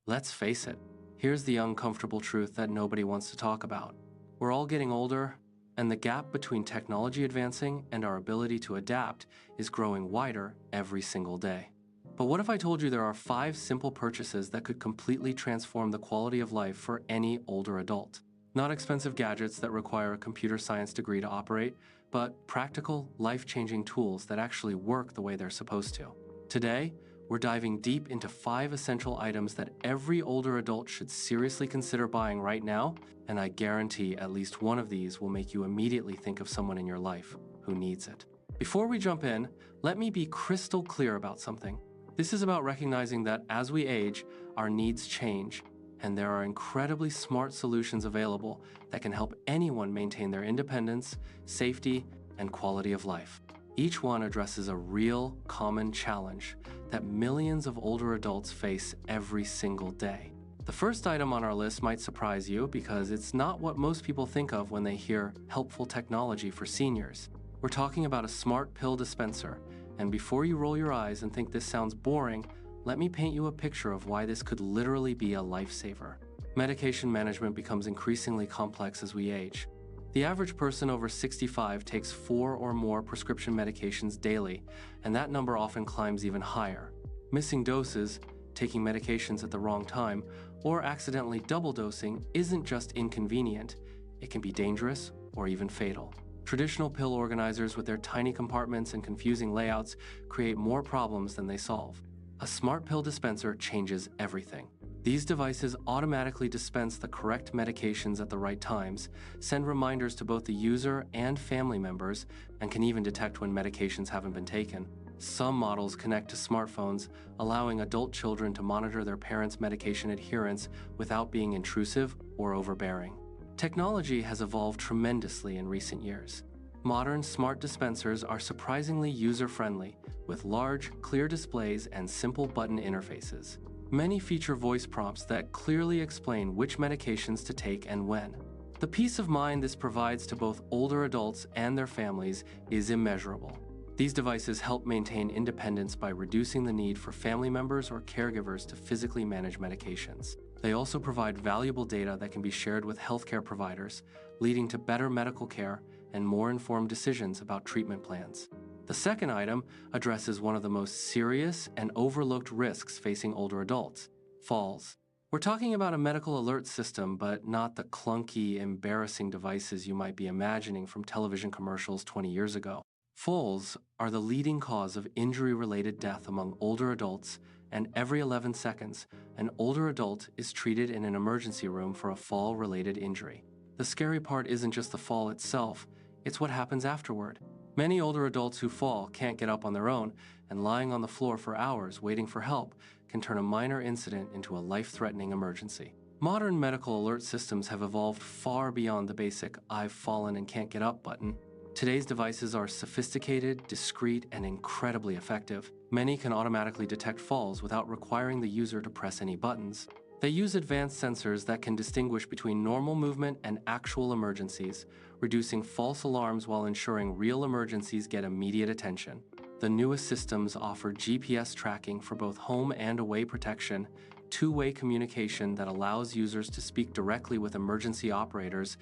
Let's face it, here's the uncomfortable truth that nobody wants to talk about. We're all getting older, and the gap between technology advancing and our ability to adapt is growing wider every single day. But what if I told you there are 5 simple purchases that could completely transform the quality of life for any older adult? Not expensive gadgets that require a computer science degree to operate, but practical, life-changing tools that actually work the way they're supposed to. Today, we're diving deep into 5 essential items that every older adult should seriously consider buying right now, and I guarantee at least one of these will make you immediately think of someone in your life who needs it. Before we jump in, let me be crystal clear about something. This is about recognizing that as we age, our needs change, and there are incredibly smart solutions available that can help anyone maintain their independence, safety, and quality of life. Each one addresses a real, common challenge that millions of older adults face every single day. The first item on our list might surprise you because it's not what most people think of when they hear helpful technology for seniors. We're talking about a smart pill dispenser, and before you roll your eyes and think this sounds boring, let me paint you a picture of why this could literally be a lifesaver. Medication management becomes increasingly complex as we age. The average person over 65 takes 4 or more prescription medications daily, and that number often climbs even higher. Missing doses, taking medications at the wrong time, or accidentally double dosing isn't just inconvenient, it can be dangerous or even fatal. Traditional pill organizers with their tiny compartments and confusing layouts create more problems than they solve. A smart pill dispenser changes everything. These devices automatically dispense the correct medications at the right times, send reminders to both the user and family members, and can even detect when medications haven't been taken. Some models connect to smartphones, allowing adult children to monitor their parents' medication adherence without being intrusive or overbearing. Technology has evolved tremendously in recent years. Modern smart dispensers are surprisingly user-friendly, with large, clear displays and simple button interfaces. Many feature voice prompts that clearly explain which medications to take and when. The peace of mind this provides to both older adults and their families is immeasurable. These devices help maintain independence by reducing the need for family members or caregivers to physically manage medications. They also provide valuable data that can be shared with healthcare providers, leading to better medical care and more informed decisions about treatment plans. The second item addresses one of the most serious and overlooked risks facing older adults: falls. We're talking about a medical alert system, but not the clunky, embarrassing devices you might be imagining from television commercials 20 years ago. Falls are the leading cause of injury-related death among older adults, and every 11 seconds, an older adult is treated in an emergency room for a fall-related injury. The scary part isn't just the fall itself, it's what happens afterward. Many older adults who fall can't get up on their own, and lying on the floor for hours waiting for help can turn a minor incident into a life-threatening emergency. Modern medical alert systems have evolved far beyond the basic "I've fallen and can't get up" button. Today's devices are sophisticated, discreet, and incredibly effective. Many can automatically detect falls without requiring the user to press any buttons. They use advanced sensors that can distinguish between normal movement and actual emergencies, reducing false alarms while ensuring real emergencies get immediate attention. The newest systems offer GPS tracking for both home and away protection, two-way communication that allows users to speak directly with emergency operators,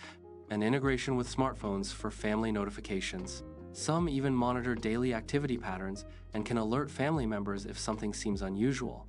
and integration with smartphones for family notifications. Some even monitor daily activity patterns and can alert family members if something seems unusual,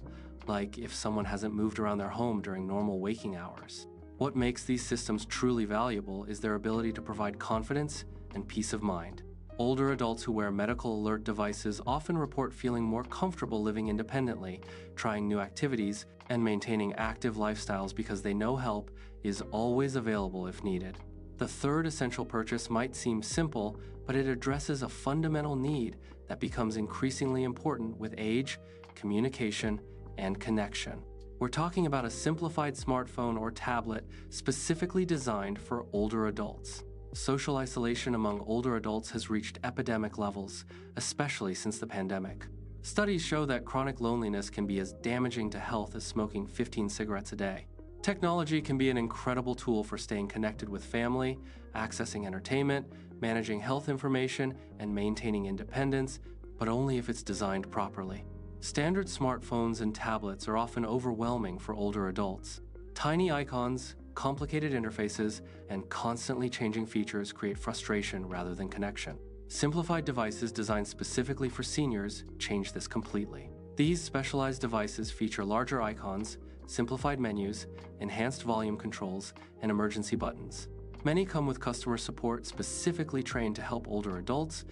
like if someone hasn't moved around their home during normal waking hours. What makes these systems truly valuable is their ability to provide confidence and peace of mind. Older adults who wear medical alert devices often report feeling more comfortable living independently, trying new activities, and maintaining active lifestyles because they know help is always available if needed. The third essential purchase might seem simple, but it addresses a fundamental need that becomes increasingly important with age, communication, and connection. We're talking about a simplified smartphone or tablet specifically designed for older adults. Social isolation among older adults has reached epidemic levels, especially since the pandemic. Studies show that chronic loneliness can be as damaging to health as smoking 15 cigarettes a day. Technology can be an incredible tool for staying connected with family, accessing entertainment, managing health information, and maintaining independence, but only if it's designed properly. Standard smartphones and tablets are often overwhelming for older adults. Tiny icons, complicated interfaces, and constantly changing features create frustration rather than connection. Simplified devices designed specifically for seniors change this completely. These specialized devices feature larger icons, simplified menus, enhanced volume controls, and emergency buttons. Many come with customer support specifically trained to help older adults,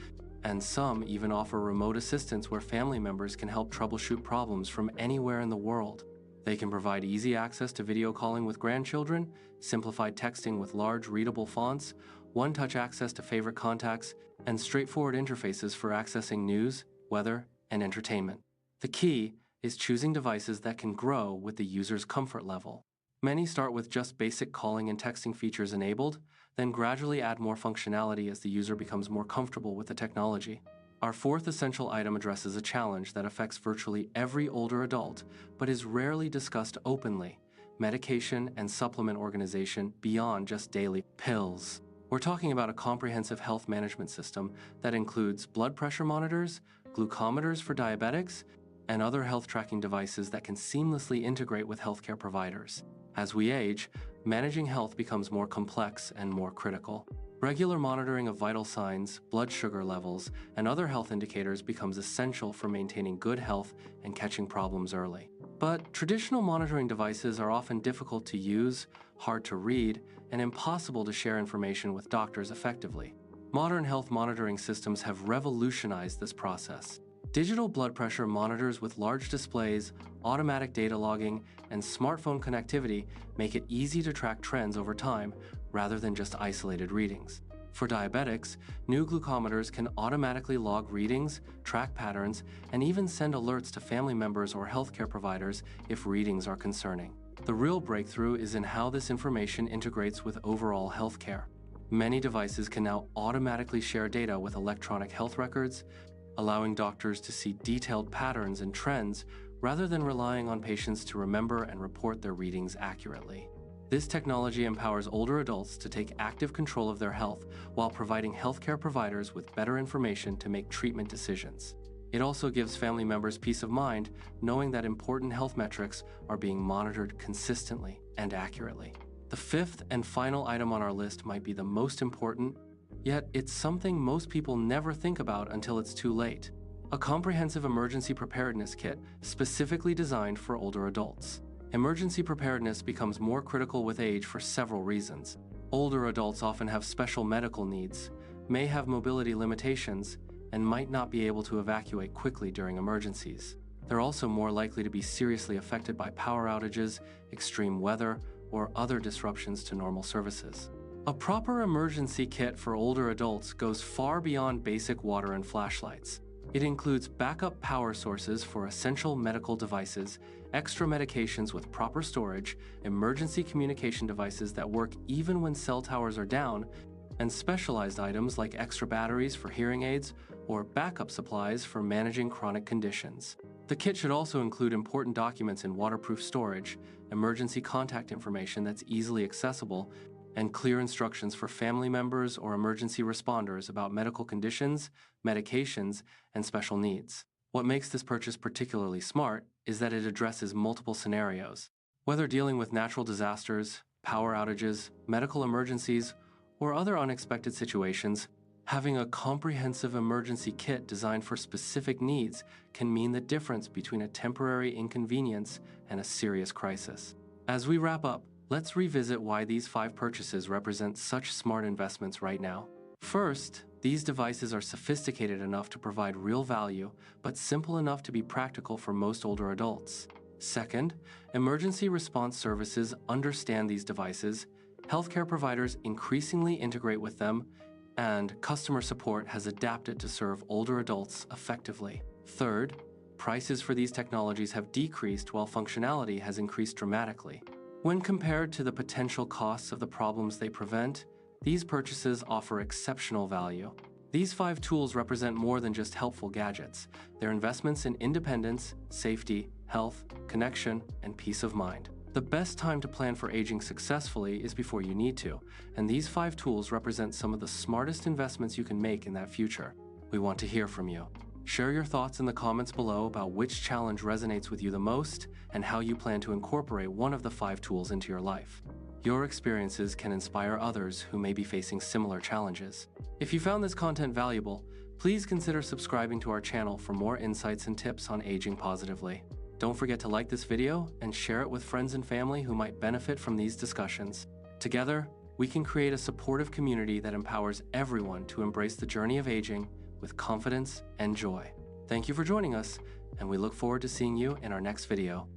and some even offer remote assistance where family members can help troubleshoot problems from anywhere in the world. They can provide easy access to video calling with grandchildren, simplified texting with large readable fonts, one-touch access to favorite contacts, and straightforward interfaces for accessing news, weather, and entertainment. The key is choosing devices that can grow with the user's comfort level. Many start with just basic calling and texting features enabled, then gradually add more functionality as the user becomes more comfortable with the technology. Our fourth essential item addresses a challenge that affects virtually every older adult, but is rarely discussed openly: medication and supplement organization beyond just daily pills. We're talking about a comprehensive health management system that includes blood pressure monitors, glucometers for diabetics, and other health tracking devices that can seamlessly integrate with healthcare providers. As we age, managing health becomes more complex and more critical. Regular monitoring of vital signs, blood sugar levels, and other health indicators becomes essential for maintaining good health and catching problems early. But traditional monitoring devices are often difficult to use, hard to read, and impossible to share information with doctors effectively. Modern health monitoring systems have revolutionized this process. Digital blood pressure monitors with large displays, automatic data logging, and smartphone connectivity make it easy to track trends over time rather than just isolated readings. For diabetics, new glucometers can automatically log readings, track patterns, and even send alerts to family members or healthcare providers if readings are concerning. The real breakthrough is in how this information integrates with overall healthcare. Many devices can now automatically share data with electronic health records, allowing doctors to see detailed patterns and trends rather than relying on patients to remember and report their readings accurately. This technology empowers older adults to take active control of their health while providing healthcare providers with better information to make treatment decisions. It also gives family members peace of mind knowing that important health metrics are being monitored consistently and accurately. The fifth and final item on our list might be the most important, yet it's something most people never think about until it's too late: a comprehensive emergency preparedness kit specifically designed for older adults. Emergency preparedness becomes more critical with age for several reasons. Older adults often have special medical needs, may have mobility limitations, and might not be able to evacuate quickly during emergencies. They're also more likely to be seriously affected by power outages, extreme weather, or other disruptions to normal services. A proper emergency kit for older adults goes far beyond basic water and flashlights. It includes backup power sources for essential medical devices, extra medications with proper storage, emergency communication devices that work even when cell towers are down, and specialized items like extra batteries for hearing aids or backup supplies for managing chronic conditions. The kit should also include important documents in waterproof storage, emergency contact information that's easily accessible, and clear instructions for family members or emergency responders about medical conditions, medications, and special needs. What makes this purchase particularly smart is that it addresses multiple scenarios. Whether dealing with natural disasters, power outages, medical emergencies, or other unexpected situations, having a comprehensive emergency kit designed for specific needs can mean the difference between a temporary inconvenience and a serious crisis. As we wrap up, let's revisit why these 5 purchases represent such smart investments right now. First, these devices are sophisticated enough to provide real value, but simple enough to be practical for most older adults. Second, emergency response services understand these devices, healthcare providers increasingly integrate with them, and customer support has adapted to serve older adults effectively. Third, prices for these technologies have decreased while functionality has increased dramatically. When compared to the potential costs of the problems they prevent, these purchases offer exceptional value. These 5 tools represent more than just helpful gadgets. They're investments in independence, safety, health, connection, and peace of mind. The best time to plan for aging successfully is before you need to, and these 5 tools represent some of the smartest investments you can make in that future. We want to hear from you. Share your thoughts in the comments below about which challenge resonates with you the most and how you plan to incorporate one of the 5 tools into your life. Your experiences can inspire others who may be facing similar challenges. If you found this content valuable, please consider subscribing to our channel for more insights and tips on aging positively. Don't forget to like this video and share it with friends and family who might benefit from these discussions. Together, we can create a supportive community that empowers everyone to embrace the journey of aging with confidence and joy. Thank you for joining us, and we look forward to seeing you in our next video.